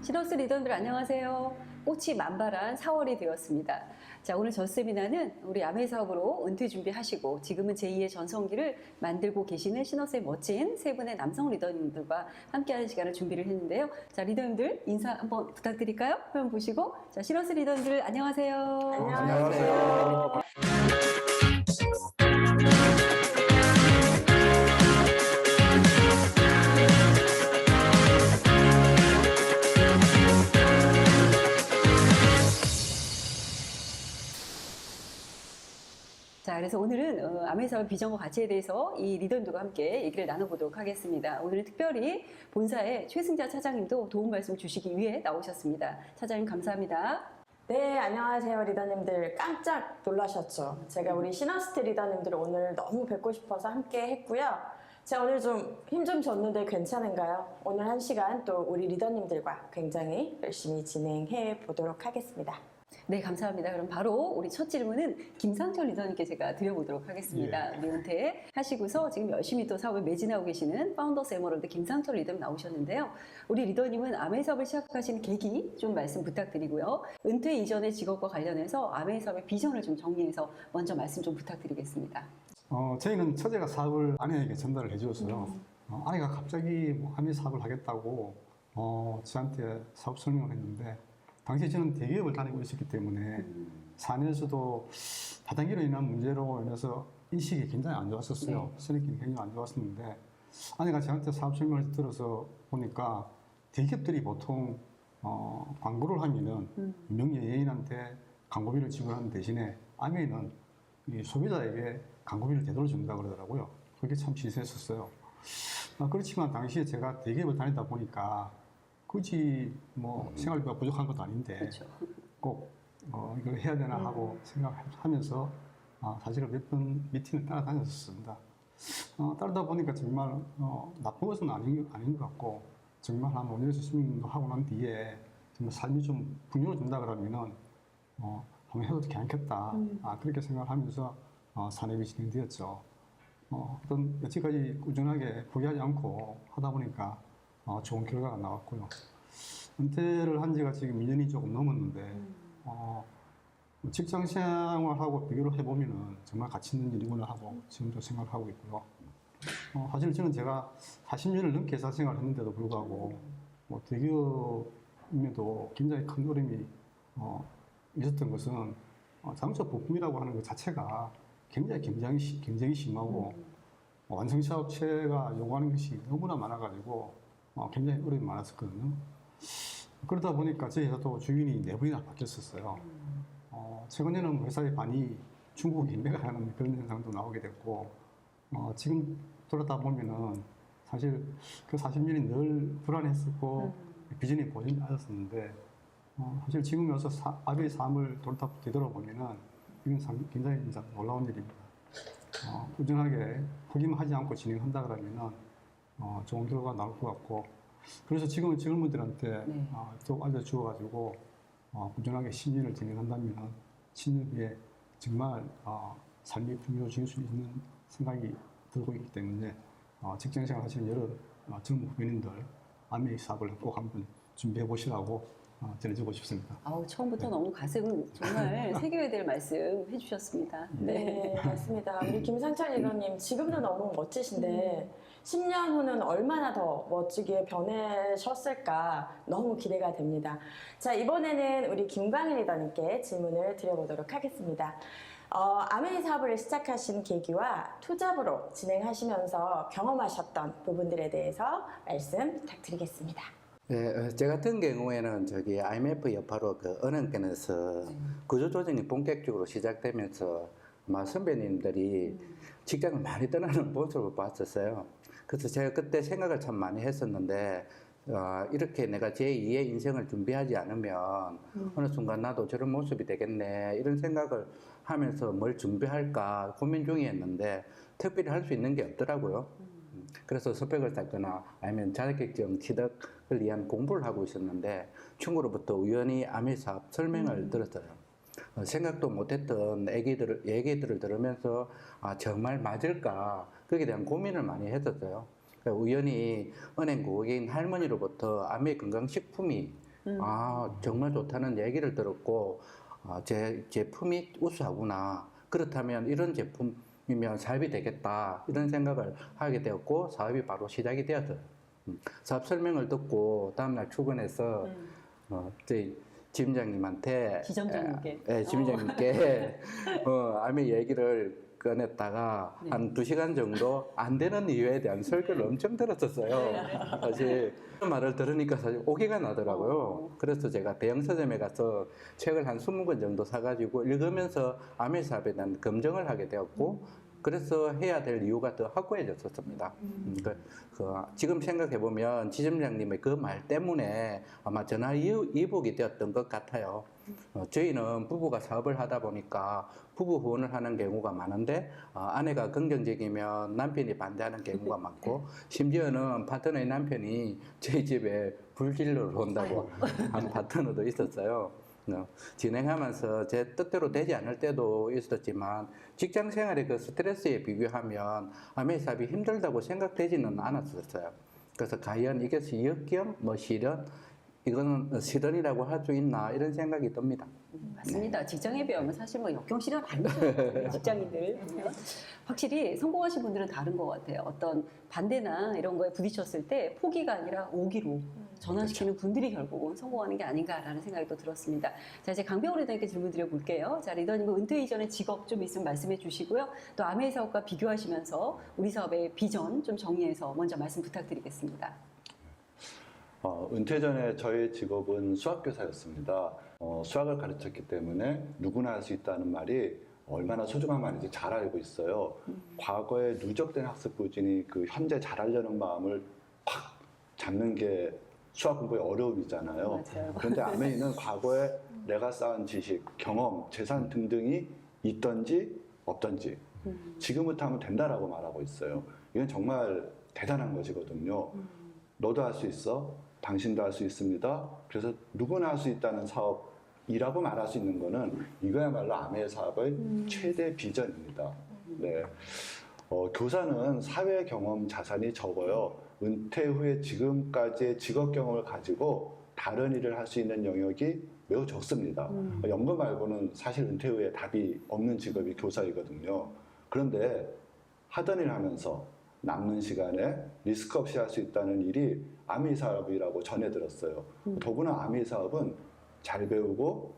시너스 리더들 안녕하세요. 꽃이 만발한 4월이 되었습니다. 자, 오늘 전 세미나는 우리 아메 사업으로 은퇴 준비하시고 지금은 제2의 전성기를 만들고 계시는 시너스의 멋진 세 분의 남성 리더님들과 함께하는 시간을 준비를 했는데요. 자, 리더님들 인사 한번 부탁드릴까요? 화면 보시고. 자, 시너스 리더님들 안녕하세요. 안녕하세요. 자, 그래서 오늘은 아메사업 비전과 가치에 대해서 이 리더님들과 함께 얘기를 나눠보도록 하겠습니다. 오늘은 특별히 본사의 최승자 차장님도 도움 말씀 주시기 위해 나오셨습니다. 차장님 감사합니다. 네, 안녕하세요 리더님들. 깜짝 놀라셨죠? 제가 우리 시너스트 리더님들 오늘 너무 뵙고 싶어서 함께 했고요. 제가 오늘 좀 힘 좀 줬는데 괜찮은가요? 오늘 1시간 또 우리 리더님들과 굉장히 열심히 진행해 보도록 하겠습니다. 네, 감사합니다. 그럼 바로 우리 첫 질문은 김상철 리더님께 제가 드려보도록 하겠습니다. 우리 은퇴 하시고서 지금 열심히 또 사업에 매진하고 계시는 파운더스 에머럴드 김상철 리더님 나오셨는데요. 우리 리더님은 아메 사업을 시작하신 계기 좀 말씀 부탁드리고요. 은퇴 이전의 직업과 관련해서 아메 사업의 비전을 좀 정리해서 먼저 말씀 좀 부탁드리겠습니다. 저희는 처제가 사업을 아내에게 전달을 해주었어요. 아내가 갑자기 뭐 아메 사업을 하겠다고 저한테 사업 설명을 했는데 당시 저는 대기업을 다니고 있었기 때문에 사내에서도 다단계로 인한 문제로 인해서 인식이 굉장히 안 좋았었어요. 선입견이 굉장히 안 좋았었는데 아내가 저한테 사업 설명을 들어서 보니까 대기업들이 보통 광고를 하면은 명예회인한테 광고비를 지불하는 대신에 아메는 이 소비자에게 광고비를 되돌려 준다 그러더라고요. 그게 참 신선했었어요. 그렇지만 당시에 제가 대기업을 다니다 보니까 굳이 뭐 생활비가 부족한 것도 아닌데 그렇죠. 꼭 이걸 해야 되나 하고 생각하면서 사실은 몇 번 미팅을 따라다녔었습니다. 따르다 보니까 정말 나쁜 것은 아닌 것 같고 정말 한 5년에서 10년도 하고 난 뒤에 정말 삶이 좀 풍요를 준다 그러면은 한번 해도 괜찮겠다 그렇게 생각을 하면서 산업이 진행되었죠. 어떤 여태까지 꾸준하게 포기하지 않고 하다 보니까 좋은 결과가 나왔고요. 은퇴를 한 지가 지금 2년이 조금 넘었는데 직장 생활하고 비교를 해보면은 정말 가치 있는 일이구나 하고 지금도 생각을 하고 있고요. 사실 저는 제가 40년을 넘게 회사 생활을 했는데도 불구하고 뭐 대기업임에도 굉장히 큰 어려움이 있었던 것은 자동차 부품이라고 하는 것 자체가 굉장히 심하고 완성차 업체가 요구하는 것이 너무나 많아가지고 굉장히 어려움이 많았었거든요. 그러다 보니까 저희 회사도 주인이 4번이나 바뀌었었어요. 최근에는 회사의 반이 중국 인배가 하는 그런 현상도 나오게 됐고, 지금 돌아다 보면은 사실 그 40년이 늘 불안했었고, 비전이 보존이 않았었는데, 사실 지금 와서 아베의 삶을 되돌아보면은 이건 굉장히 놀라운 일입니다. 꾸준하게 포기만 하지 않고 진행한다 그러면은 좋은 결과가 나올 것 같고, 그래서 지금은 젊은들한테 또 알려주어가지고 꾸준하게 10년을 진행한다면 10년 뒤에 정말 삶이 풍요로워질 수 있는 생각이 들고 있기 때문에 직장생활 하시는 여러 젊은 후배님들 아메이 사업을 꼭 한번 준비해 보시라고 전해주고 싶습니다. 처음부터 너무 가슴 정말 새겨야 될 말씀 해주셨습니다. 네, 맞습니다. 우리 김상철 리더님 지금도 너무 멋지신데 10년 후는 얼마나 더 멋지게 변해셨을까 너무 기대가 됩니다. 자, 이번에는 우리 김광일 리더님께 질문을 드려보도록 하겠습니다. 아메이 사업을 시작하신 계기와 투잡으로 진행하시면서 경험하셨던 부분들에 대해서 말씀 부탁드리겠습니다. 네, 저 같은 경우에는 IMF 여파로 은행권에서 구조조정이 본격적으로 시작되면서 아마 선배님들이 직장을 많이 떠나는 모습을 봤었어요. 그래서 제가 그때 생각을 참 많이 했었는데, 이렇게 내가 제2의 인생을 준비하지 않으면 어느 순간 나도 저런 모습이 되겠네, 이런 생각을 하면서 뭘 준비할까 고민 중이었는데, 특별히 할 수 있는 게 없더라고요. 그래서 스펙을 쌓거나 아니면 자격증 취득을 위한 공부를 하고 있었는데 친구로부터 우연히 아메 사업 설명을 들었어요. 생각도 못했던 얘기들을 들으면서 정말 맞을까, 거기에 대한 고민을 많이 했었어요. 우연히 은행 고객인 할머니로부터 아메 건강식품이 아, 정말 좋다는 얘기를 들었고, 제 제품이 우수하구나. 그렇다면 이런 제품이면 사업이 되겠다. 이런 생각을 하게 되었고, 사업이 바로 시작이 되었어요. 사업 설명을 듣고 다음날 출근해서 저희 지점장님한테 지점장님께. 지점장님께 아미 얘기를 꺼냈다가 네. 한 2시간 정도 안 되는 이유에 대한 설교를 엄청 들었었어요. 사실 그 말을 들으니까 사실 오기가 나더라고요. 그래서 제가 대형 서점에 가서 책을 한 20권 정도 사가지고 읽으면서 아미 사업에 대한 검증을 하게 되었고 그래서 해야 될 이유가 더 확고해졌었습니다. 지금 생각해보면 지점장님의 그 말 때문에 아마 전화 이복이 되었던 것 같아요. 저희는 부부가 사업을 하다 보니까 부부 후원을 하는 경우가 많은데 아내가 긍정적이면 남편이 반대하는 경우가 많고 심지어는 파트너의 남편이 저희 집에 불질러를 온다고 한 파트너도 있었어요. 진행하면서 제 뜻대로 되지 않을 때도 있었지만 직장 생활의 그 스트레스에 비교하면 아메이 사업이 힘들다고 생각되지는 않았었어요. 그래서 과연 이것이 역경, 실현, 이거는 실현이라고 할 수 있나 이런 생각이 듭니다. 맞습니다. 직장에 비하면 사실 역경 실현 아니죠. 직장인들. 확실히 성공하신 분들은 다른 것 같아요. 어떤 반대나 이런 거에 부딪혔을 때 포기가 아니라 오기로 전환시키는 분들이 결국은 성공하는 게 아닌가라는 생각이 또 들었습니다. 자, 이제 강병호 리더님께 질문 드려볼게요. 자, 리더님 은퇴 이전의 직업 좀 있으면 말씀해 주시고요. 또 아메이 사업과 비교하시면서 우리 사업의 비전 좀 정리해서 먼저 말씀 부탁드리겠습니다. 은퇴 전에 저의 직업은 수학교사였습니다. 수학을 가르쳤기 때문에 누구나 할 수 있다는 말이 얼마나 소중한 말인지 잘 알고 있어요. 과거에 누적된 학습 부진이 그 현재 잘하려는 마음을 확 잡는 게 수학 공부의 어려움이잖아요. 맞아요. 그런데 아메이는 과거에 내가 쌓은 지식, 경험, 재산 등등이 있던지 없던지 지금부터 하면 된다라고 말하고 있어요. 이건 정말 대단한 것이거든요. 너도 할 수 있어. 당신도 할 수 있습니다. 그래서 누구나 할 수 있다는 사업이라고 말할 수 있는 거는 이거야말로 아메이 사업의 최대 비전입니다. 네. 교사는 사회 경험 자산이 적어요. 은퇴 후에 지금까지의 직업 경험을 가지고 다른 일을 할 수 있는 영역이 매우 적습니다. 연금 말고는 사실 은퇴 후에 답이 없는 직업이 교사이거든요. 그런데 하던 일 하면서 남는 시간에 리스크 없이 할 수 있다는 일이 아메이 사업이라고 전해 들었어요. 더구나 아메이 사업은 잘 배우고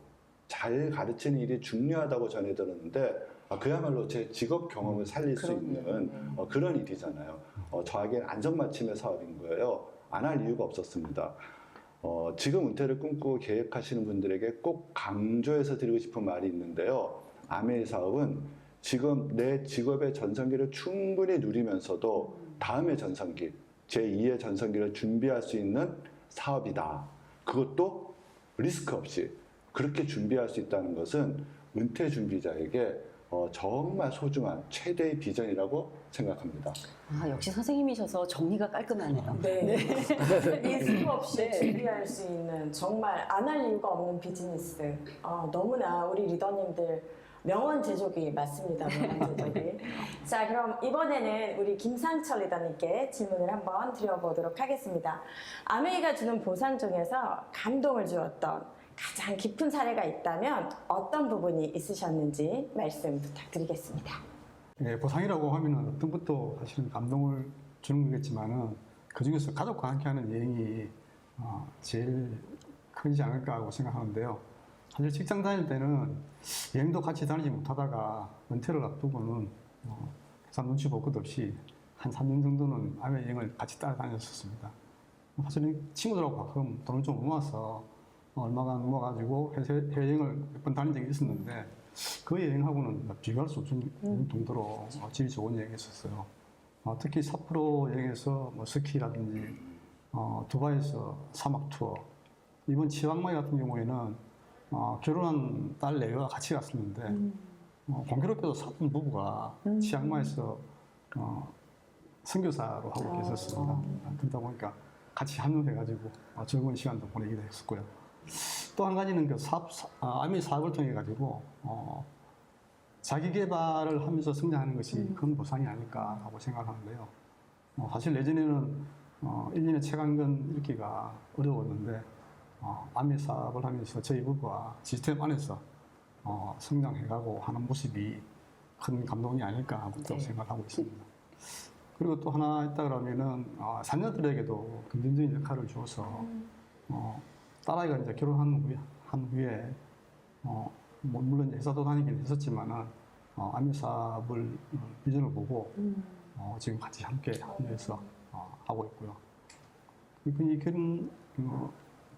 잘 가르치는 일이 중요하다고 전해 들었는데 그야말로 제 직업 경험을 살릴 수 있는 그런 일이잖아요. 저에겐 안전마침의 사업인 거예요. 안 할 이유가 없었습니다. 지금 은퇴를 꿈꾸고 계획하시는 분들에게 꼭 강조해서 드리고 싶은 말이 있는데요. 아메이 사업은 지금 내 직업의 전성기를 충분히 누리면서도 다음의 전성기, 제2의 전성기를 준비할 수 있는 사업이다. 그것도 리스크 없이 그렇게 준비할 수 있다는 것은 은퇴 준비자에게 정말 소중한 최대의 비전이라고 생각합니다. 역시 선생님이셔서 정리가 깔끔하네요. 네. 리스크 없이 네. 준비할 수 있는 정말 안 할 이유가 없는 비즈니스. 너무나 우리 리더님들 명언 제조기 맞습니다. 명언 제조기. 자, 그럼 이번에는 우리 김상철 리더님께 질문을 한번 드려보도록 하겠습니다. 아메이가 주는 보상 중에서 감동을 주었던 가장 깊은 사례가 있다면 어떤 부분이 있으셨는지 말씀 부탁드리겠습니다. 예, 보상이라고 하면은 어떤 것도 사실은 감동을 주는 거겠지만은 그 중에서 가족과 함께하는 여행이 제일 크지 않을까 하고 생각하는데요. 사실 직장 다닐 때는 여행도 같이 다니지 못하다가 은퇴를 앞두고는 회사 눈치 볼 것 없이 한 3년 정도는 아메 여행을 같이 따라다녔었습니다. 사실은 친구들하고 가끔 돈을 좀 모아서 얼마간 모아가지고 해외여행을 몇 번 다닌 적이 있었는데 그 여행하고는 비교할 수 없을 정도로 질이 좋은 여행이었어요. 특히 삿포로 여행에서 스키라든지 두바이에서 사막 투어, 이번 치앙마이 같은 경우에는 결혼한 딸 내외가 같이 갔었는데 공교롭게도 사돈 부부가 치앙마이에서 선교사로 하고 계셨습니다. 그러다 보니까 같이 합류해가지고 즐거운 시간도 보내기도 했었고요. 또 한 가지는 그 아메이 사업을 통해 가지고 자기 개발을 하면서 성장하는 것이 큰 보상이 아닐까 하고 생각하는데요. 사실 예전에는 1년에 책 한 권 읽기가 어려웠는데 아메 사업을 하면서 저희 부부가 시스템 안에서 성장해가고 하는 모습이 큰 감동이 아닐까 하고 또 네. 생각하고 있습니다. 그리고 또 하나 있다 그러면은 자녀들에게도 긍정적인 역할을 주어서 딸아이가 이제 한 후에 물론 이제 회사도 다니긴 했었지만은 아메 사업을 비전을 보고 지금 같이 함께 합류해서 하고 있고요. 그런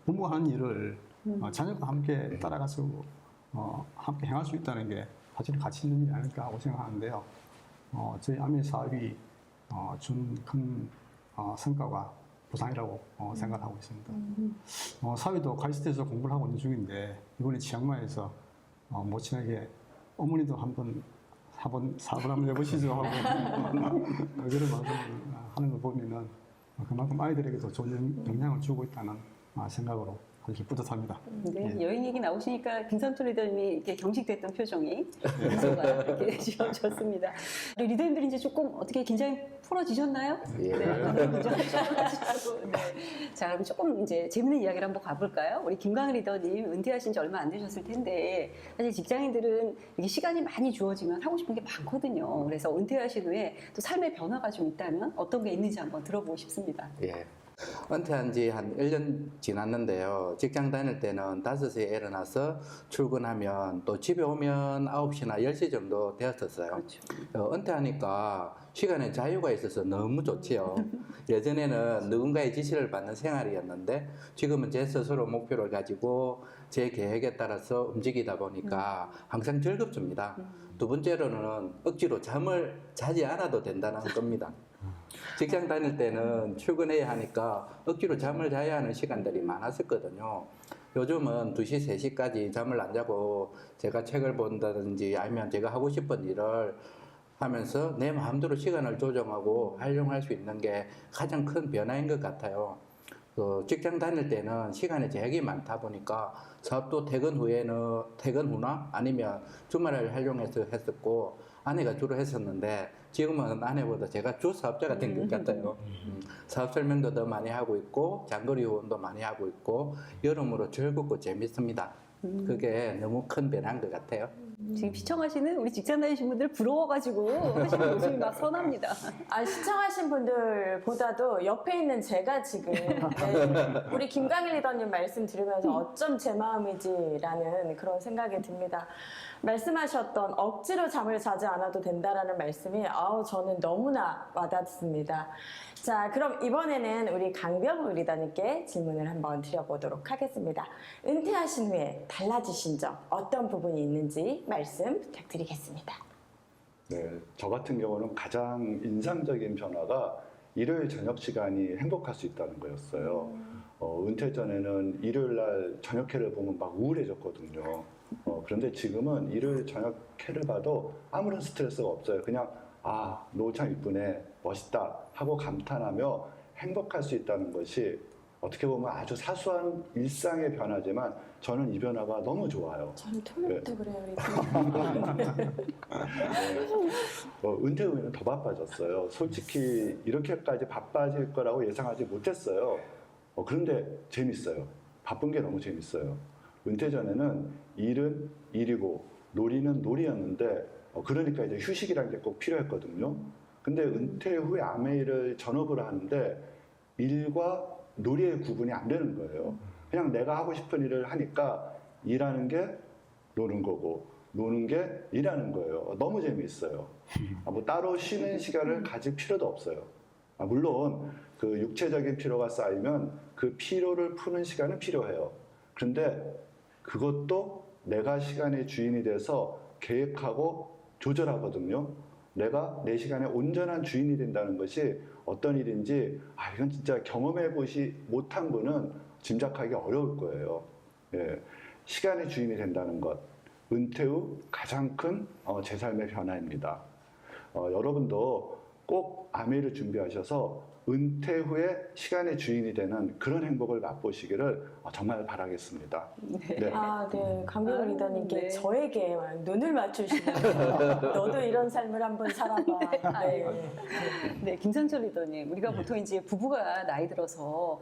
부모가 하는 일을 자녀가 함께 따라가서 함께 행할 수 있다는 게 사실 가치 있는 일이 아닐까 하고 생각하는데요. 저희 아메 사업이 준 큰 성과가 보상이라고 생각하고 있습니다. 사위도 가이스트에서 공부를 하고 있는 중인데 이번에 치앙마이에서 모친에게 어머니도 한번 사업을 한번 해보시죠 하고 그런 말씀을 하는 걸 보면은 그만큼 아이들에게도 좋은 영향을 주고 있다는 생각으로 아주 뿌듯합니다. 네, 예. 여행 얘기 나오시니까 김상철 리더님이 이렇게 경직됐던 표정이 미소가 이렇게 지어졌습니다. 우리 리더님들이 이제 조금 어떻게 긴장이 풀어지셨나요? 예. 네, 긴장하셔가지고. 네. 자, 그럼 조금 이제 재밌는 이야기를 한번 가볼까요? 우리 김광 리더님 은퇴하신 지 얼마 안 되셨을 텐데 사실 직장인들은 이게 시간이 많이 주어지면 하고 싶은 게 많거든요. 그래서 은퇴하신 후에 또 삶의 변화가 좀 있다면 어떤 게 있는지 한번 들어보고 싶습니다. 예. 은퇴한 지 한 1년 지났는데요. 직장 다닐 때는 5시에 일어나서 출근하면 또 집에 오면 9시나 10시 정도 되었었어요. 그렇죠. 은퇴하니까 시간에 자유가 있어서 너무 좋지요. 예전에는 누군가의 지시를 받는 생활이었는데 지금은 제 스스로 목표를 가지고 제 계획에 따라서 움직이다 보니까 항상 즐겁습니다. 두 번째로는 억지로 잠을 자지 않아도 된다는 겁니다. 직장 다닐 때는 출근해야 하니까 억지로 잠을 자야 하는 시간들이 많았었거든요. 요즘은 2시, 3시까지 잠을 안 자고 제가 책을 본다든지 아니면 제가 하고 싶은 일을 하면서 내 마음대로 시간을 조정하고 활용할 수 있는 게 가장 큰 변화인 것 같아요. 직장 다닐 때는 시간에 제약이 많다 보니까 사업도 퇴근 후나 아니면 주말을 활용해서 했었고 아내가 주로 했었는데 지금은 아내보다 제가 주 사업자가 된 것 같아요. 사업 설명도 더 많이 하고 있고 장거리 후원도 많이 하고 있고 여러모로 즐겁고 재밌습니다. 그게 너무 큰 변화인 것 같아요. 지금 시청하시는 우리 직장 다니신 분들 부러워가지고 하시는 모습이 막 선합니다. 시청하신 분들보다도 옆에 있는 제가 지금 우리 김강일 리더님 말씀 들으면서 어쩜 제 마음이지라는 그런 생각이 듭니다. 말씀하셨던 억지로 잠을 자지 않아도 된다라는 말씀이 저는 너무나 와닿습니다. 자, 그럼 이번에는 우리 강병우 리더님께 질문을 한번 드려보도록 하겠습니다. 은퇴하신 후에 달라지신 점 어떤 부분이 있는지 말씀 부탁드리겠습니다. 네, 저 같은 경우는 가장 인상적인 변화가 일요일 저녁 시간이 행복할 수 있다는 거였어요. 은퇴 전에는 일요일 날 저녁회를 보면 막 우울해졌거든요. 그런데 지금은 일요일 저녁회를 봐도 아무런 스트레스가 없어요. 그냥 노을 참 이쁘네, 멋있다 하고 감탄하며 행복할 수 있다는 것이 어떻게 보면 아주 사소한 일상의 변화지만 저는 이 변화가 너무 좋아요. 저는 토요일 때 그래요, 은퇴 후에는 더 바빠졌어요. 솔직히 이렇게까지 바빠질 거라고 예상하지 못했어요. 그런데 재밌어요. 바쁜 게 너무 재밌어요. 은퇴 전에는 일은 일이고 놀이는 놀이였는데 그러니까 이제 휴식이라는 게 꼭 필요했거든요. 근데 은퇴 후에 아메이를 전업으로 하는데 일과 놀이의 구분이 안 되는 거예요. 그냥 내가 하고 싶은 일을 하니까 일하는 게 노는 거고 노는 게 일하는 거예요. 너무 재미있어요. 뭐 따로 쉬는 시간을 가질 필요도 없어요. 물론 그 육체적인 피로가 쌓이면 그 피로를 푸는 시간은 필요해요. 그런데 그것도 내가 시간의 주인이 돼서 계획하고 조절하거든요. 내가 내 시간의 온전한 주인이 된다는 것이 어떤 일인지 이건 진짜 경험해보지 못한 분은 짐작하기 어려울 거예요. 예, 시간의 주인이 된다는 것, 은퇴 후 가장 큰 제 삶의 변화입니다. 여러분도 꼭 아메이를 준비하셔서 은퇴 후에 시간의 주인이 되는 그런 행복을 맛보시기를 정말 바라겠습니다. 네. 아, 네. 강병훈 리더님께 네. 저에게 막 눈을 맞추시면서 너도 이런 삶을 한번 살아봐. 네. 네, 김상철 리더님, 우리가 예. 보통 이제 부부가 나이 들어서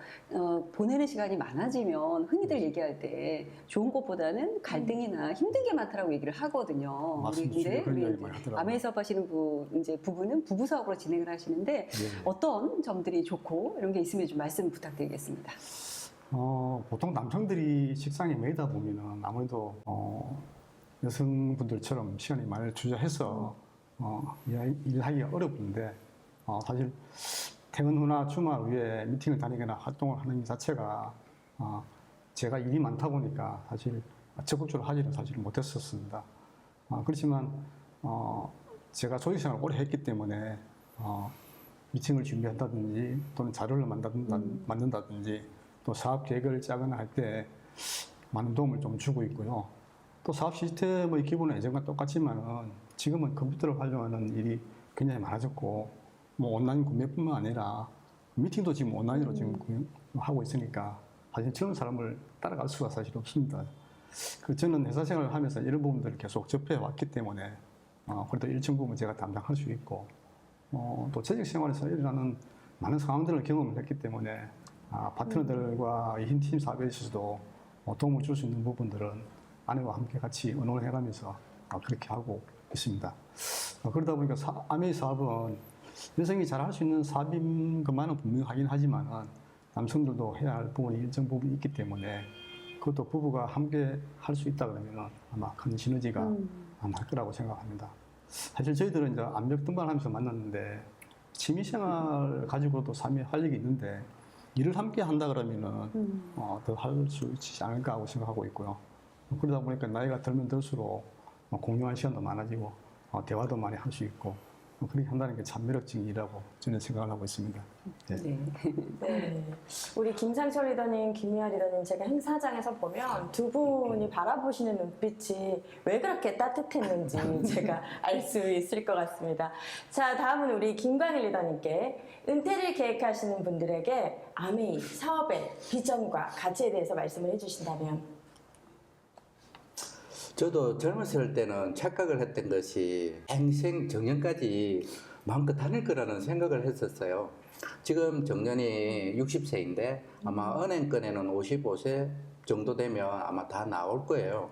보내는 시간이 많아지면 흔히들 얘기할 때 좋은 것보다는 갈등이나 힘든 게 많다라고 얘기를 하거든요. 맞습니다. 근데 그런 우리 이야기 많이 하더라고요. 아메이 사업 하시는 이제 부부는 부부 사업으로 진행을 하시는데 예. 어떤 점들이 좋고 이런 게 있으면 좀 말씀 부탁드리겠습니다. 보통 남성들이 식상에 매이다 보면은 아무래도 여성분들처럼 시간이 많이 투자해서 일하기가 어렵는데 사실 퇴근 후나 주말 후에 미팅을 다니거나 활동을 하는 것 자체가 제가 일이 많다 보니까 사실 적극적으로 하지는 사실 못했었습니다. 그렇지만 제가 조직생활을 오래 했기 때문에 미팅을 준비한다든지 또는 자료를 만든다든지 또 사업 계획을 짜거나 할 때 많은 도움을 좀 주고 있고요. 또 사업 시스템의 기본은 예전과 똑같지만은 지금은 컴퓨터를 활용하는 일이 굉장히 많아졌고 뭐 온라인 구매뿐만 아니라 미팅도 지금 온라인으로 지금 하고 있으니까 사실 젊은 사람을 따라갈 수가 사실 없습니다. 저는 회사 생활을 하면서 이런 부분들을 계속 접해 왔기 때문에 그래도 일정 부분 제가 담당할 수 있고 또 재직 생활에서 일어나는 많은 상황들을 경험을 했기 때문에 파트너들과 이 팀 사업에 있어서도 도움을 줄 수 있는 부분들은 아내와 함께 같이 의논을 해가면서 그렇게 하고 있습니다. 그러다 보니까 아메이 사업은 여성이 잘 할 수 있는 사업인 것만은 분명하긴 하지만 남성들도 해야 할 부분이 일정 부분 있기 때문에 그것도 부부가 함께 할 수 있다 그러면 아마 큰 시너지가 날 거라고 생각합니다. 사실 저희들은 이제 암벽 등반하면서 만났는데 취미생활 가지고도 삶에 활력이 있는데 일을 함께 한다 그러면은 더 할 수 있지 않을까 하고 생각하고 있고요. 그러다 보니까 나이가 들면 들수록 공유할 시간도 많아지고 대화도 많이 할 수 있고 그렇게 한다는 게 참 매력적인 일이라고 저는 생각을 하고 있습니다. 네. 네. 네. 우리 김상철 리더님, 김미아 리더님, 제가 행사장에서 보면 두 분이 바라보시는 눈빛이 왜 그렇게 따뜻했는지 제가 알 수 있을 것 같습니다. 자, 다음은 우리 김광일 리더님께 은퇴를 계획하시는 분들에게 아메이 사업의 비전과 가치에 대해서 말씀을 해주신다면. 저도 젊었을 때는 착각을 했던 것이 평생 정년까지 마음껏 다닐 거라는 생각을 했었어요. 지금 정년이 60세인데 아마 은행권에는 55세 정도 되면 아마 다 나올 거예요.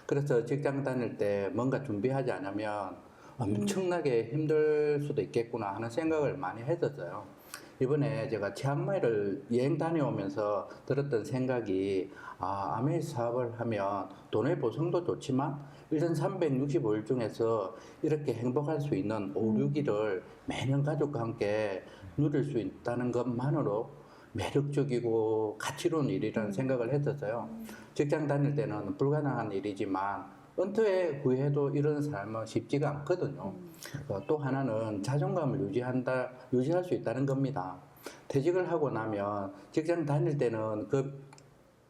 그래서 직장 다닐 때 뭔가 준비하지 않으면 엄청나게 힘들 수도 있겠구나 하는 생각을 많이 했었어요. 이번에 제가 치앙마이를 여행 다녀오면서 들었던 생각이 아메이 사업을 하면 돈의 보상도 좋지만 1년 365일 중에서 이렇게 행복할 수 있는 5, 6일을 매년 가족과 함께 누릴 수 있다는 것만으로 매력적이고 가치로운 일이라는 생각을 했었어요. 직장 다닐 때는 불가능한 일이지만 은퇴 후에도 이런 삶은 쉽지가 않거든요. 또 하나는 자존감을 유지할 수 있다는 겁니다. 퇴직을 하고 나면 직장 다닐 때는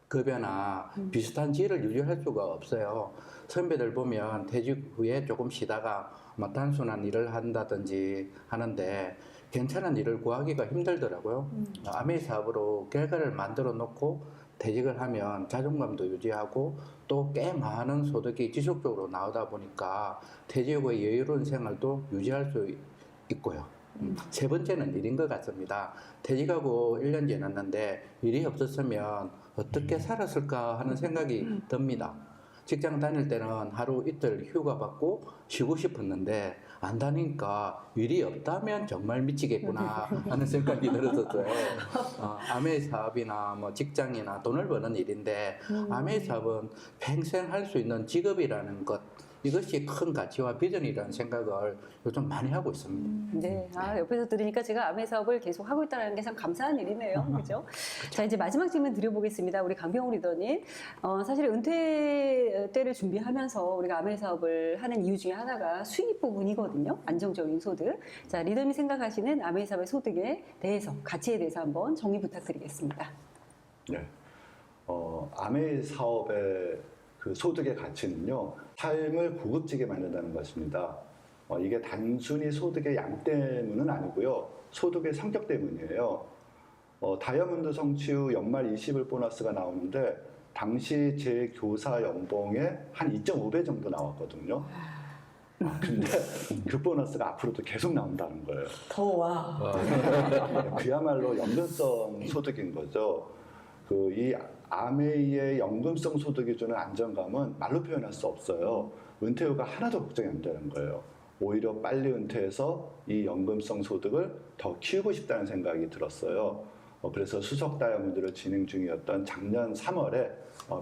급여나 비슷한 지위를 유지할 수가 없어요. 선배들 보면 퇴직 후에 조금 쉬다가 단순한 일을 한다든지 하는데 괜찮은 일을 구하기가 힘들더라고요. 아메이 사업으로 결과를 만들어 놓고 퇴직을 하면 자존감도 유지하고 또 꽤 많은 소득이 지속적으로 나오다 보니까 퇴직 후의 여유로운 생활도 유지할 수 있고요. 세 번째는 일인 것 같습니다. 퇴직하고 1년 지났는데 일이 없었으면 어떻게 살았을까 하는 생각이 듭니다. 직장 다닐 때는 하루 이틀 휴가 받고 쉬고 싶었는데 안 다니니까 일이 없다면 정말 미치겠구나 하는 생각이 들었었어요. 아메이 사업이나 뭐 직장이나 돈을 버는 일인데 아메이 사업은 평생 할 수 있는 직업이라는 것, 이것이 큰 가치와 비전이라는 생각을 요즘 많이 하고 있습니다. 네. 옆에서 들으니까 제가 아메이 사업을 계속 하고 있다는 게 참 감사한 일이네요. 그죠? 자, 이제 마지막 질문 드려보겠습니다. 우리 강병욱 리더님. 사실 은퇴 때를 준비하면서 우리가 아메이 사업을 하는 이유 중에 하나가 수입 부분이거든요. 안정적인 소득. 자, 리더님이 생각하시는 아메이 사업의 소득에 대해서, 가치에 대해서 한번 정의 부탁드리겠습니다. 네. 아메이 사업의 그 소득의 가치는요, 삶을 고급지게 만든다는 것입니다. 이게 단순히 소득의 양 때문은 아니고요. 소득의 성격 때문이에요. 다이아몬드 성취 후 연말 20일 보너스가 나오는데 당시 제 교사 연봉의 한 2.5배 정도 나왔거든요. 근데 그 보너스가 앞으로도 계속 나온다는 거예요. 더 와. 그야말로 연금성 소득인 거죠. 이 아메이의 연금성 소득이 주는 안정감은 말로 표현할 수 없어요. 은퇴 후가 하나도 걱정이 안 되는 거예요. 오히려 빨리 은퇴해서 이 연금성 소득을 더 키우고 싶다는 생각이 들었어요. 그래서 수석 다이아몬드를 진행 중이었던 작년 3월에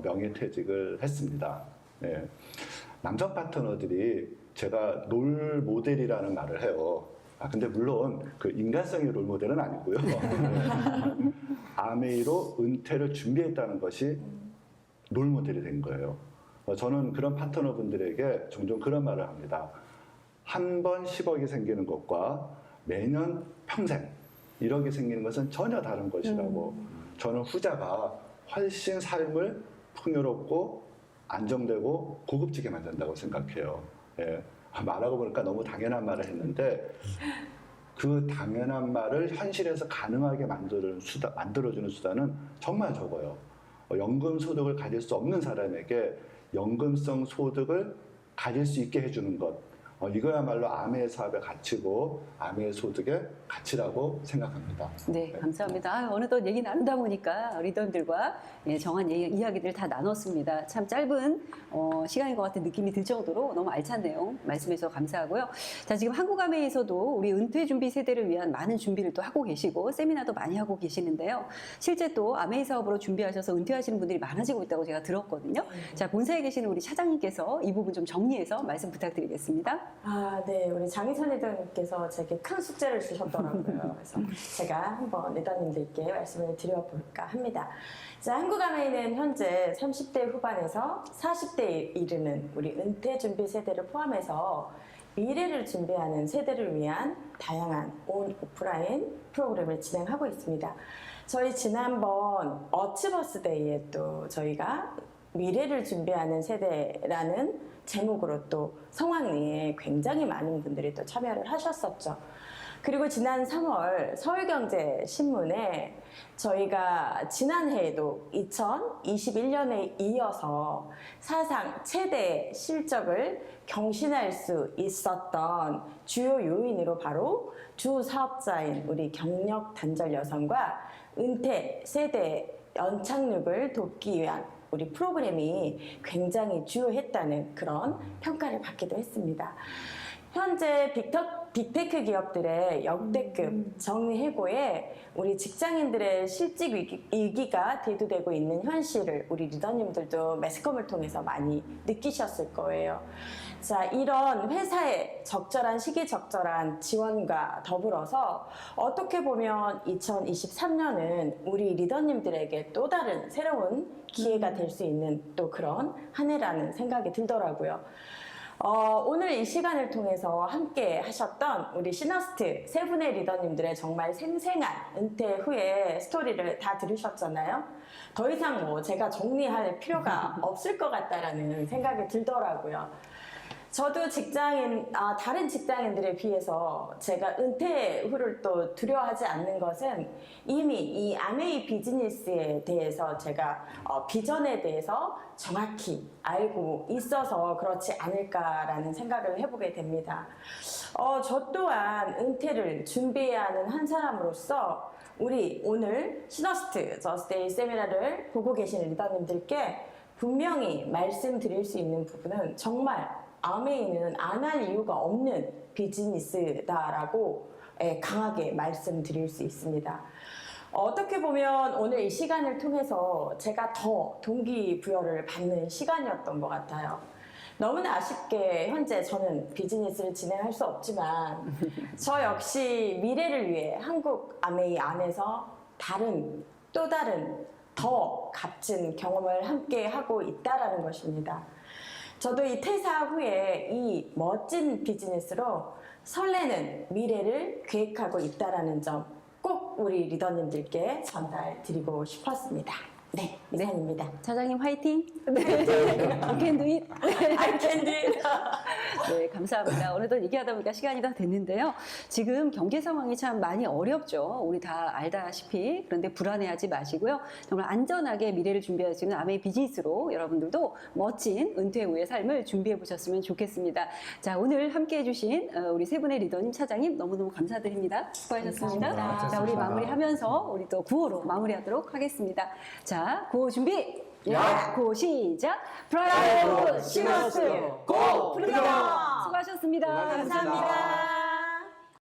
명예퇴직을 했습니다. 네. 남자 파트너들이 제가 롤 모델이라는 말을 해요. 근데 물론 그 인간성의 롤 모델은 아니고요. 아메이로 은퇴를 준비했다는 것이 롤 모델이 된 거예요. 저는 그런 파트너분들에게 종종 그런 말을 합니다. 한 번 10억이 생기는 것과 매년 평생 1억이 생기는 것은 전혀 다른 것이라고. 저는 후자가 훨씬 삶을 풍요롭고 안정되고 고급지게 만든다고 생각해요. 예. 말하고 보니까 너무 당연한 말을 했는데 그 당연한 말을 현실에서 가능하게 만들어주는 수단은 정말 적어요. 연금 소득을 가질 수 없는 사람에게 연금성 소득을 가질 수 있게 해주는 것. 이거야말로 아메의 사업의 가치고 아메의 소득의 가치라고 생각합니다. 네, 감사합니다. 어느덧 얘기 나누다 보니까 리더들과 정한 이야기들 다 나눴습니다. 참 짧은 시간인 것 같은 느낌이 들 정도로 너무 알찬 내용 말씀해 주셔서 감사하고요. 자, 지금 한국아메에서도 우리 은퇴 준비 세대를 위한 많은 준비를 또 하고 계시고 세미나도 많이 하고 계시는데요. 실제 또 아메이 사업으로 준비하셔서 은퇴하시는 분들이 많아지고 있다고 제가 들었거든요. 자, 본사에 계시는 우리 차장님께서 이 부분 좀 정리해서 말씀 부탁드리겠습니다. 네. 우리 장희선 리더님께서 제게 큰 숙제를 주셨더라고요. 그래서 제가 한번 리더님들께 말씀을 드려볼까 합니다. 자, 한국아메이는 현재 30대 후반에서 40대에 이르는 우리 은퇴 준비 세대를 포함해서 미래를 준비하는 세대를 위한 다양한 온 오프라인 프로그램을 진행하고 있습니다. 저희 지난번 어치버스데이에 또 저희가 미래를 준비하는 세대라는 제목으로 또 성황리에 굉장히 많은 분들이 또 참여를 하셨었죠. 그리고 지난 3월 서울경제신문에 저희가 지난해에도 2021년에 이어서 사상 최대의 실적을 경신할 수 있었던 주요 요인으로 바로 주 사업자인 우리 경력 단절 여성과 은퇴 세대 연착륙을 돕기 위한 우리 프로그램이 굉장히 주요했다는 그런 평가를 받기도 했습니다. 현재 빅테크 기업들의 역대급 정리해고에 우리 직장인들의 실직 위기가 대두되고 있는 현실을 우리 리더님들도 매스컴을 통해서 많이 느끼셨을 거예요. 자, 이런 회사의 적절한 시기 적절한 지원과 더불어서 어떻게 보면 2023년은 우리 리더님들에게 또 다른 새로운 기회가 될 수 있는 또 그런 한 해라는 생각이 들더라고요. 오늘 이 시간을 통해서 함께 하셨던 우리 시너스트 세 분의 리더님들의 정말 생생한 은퇴 후의 스토리를 다 들으셨잖아요. 더 이상 제가 정리할 필요가 없을 것 같다라는 생각이 들더라고요. 저도 다른 직장인들에 비해서 제가 은퇴 후를 또 두려워하지 않는 것은 이미 이 아메이 비즈니스에 대해서 제가 비전에 대해서 정확히 알고 있어서 그렇지 않을까라는 생각을 해보게 됩니다. 저 또한 은퇴를 준비해야 하는 한 사람으로서 우리 오늘 시너스트 저스데이 세미나를 보고 계신 리더님들께 분명히 말씀드릴 수 있는 부분은 정말 아메이는 안 할 이유가 없는 비즈니스다라고 강하게 말씀드릴 수 있습니다. 어떻게 보면 오늘 이 시간을 통해서 제가 더 동기부여를 받는 시간이었던 것 같아요. 너무나 아쉽게 현재 저는 비즈니스를 진행할 수 없지만 저 역시 미래를 위해 한국 아메이 안에서 또 다른 더 값진 경험을 함께 하고 있다라는 것입니다. 저도 이 퇴사 후에 이 멋진 비즈니스로 설레는 미래를 계획하고 있다라는 점 꼭 우리 리더님들께 전달드리고 싶었습니다. 네, 이상입니다. 차장님 화이팅! 네. You can do it! I can do it. 네, 감사합니다. 어느덧 얘기하다 보니까 시간이 다 됐는데요. 지금 경제 상황이 참 많이 어렵죠. 우리 다 알다시피. 그런데 불안해하지 마시고요. 정말 안전하게 미래를 준비할 수 있는 아메이 비즈니스로 여러분들도 멋진 은퇴 후의 삶을 준비해 보셨으면 좋겠습니다. 자, 오늘 함께 해주신 우리 세 분의 리더님, 차장님 너무너무 감사드립니다. 수고하셨습니다. 감사합니다. 자, 우리 마무리하면서 우리 또 구호로 마무리하도록 하겠습니다. 자, 구호 준비! 구호 시작! 프라이드 시너스 고! 프리덤! 수고하셨습니다. 감사합니다.